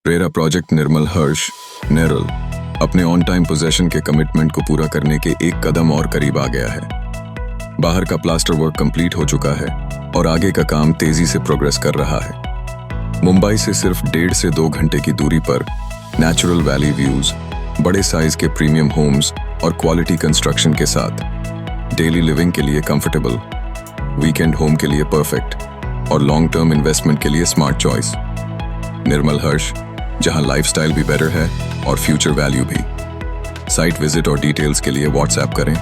RERA project निर्मल हर्ष नेरल अपने on time possession के commitment को पूरा करने के एक कदम और करीब आ गया है। बाहर का प्लास्टर वर्क कंप्लीट हो चुका है और आगे का काम तेजी से प्रोग्रेस कर रहा है। मुंबई से सिर्फ 1.5 से 2 घंटे की दूरी पर नेचुरल वैली व्यूज, बड़े साइज के प्रीमियम होम्स और क्वालिटी कंस्ट्रक्शन के साथ डेली लिविंग के लिए कंफर्टेबल, वीकेंड होम के लिए परफेक्ट और लॉन्ग टर्म इन्वेस्टमेंट के लिए स्मार्ट चॉइस। निर्मल हर्ष, जहां लाइफस्टाइल भी बेटर है और फ्यूचर वैल्यू भी। साइट विजिट और डिटेल्स के लिए व्हाट्सएप करें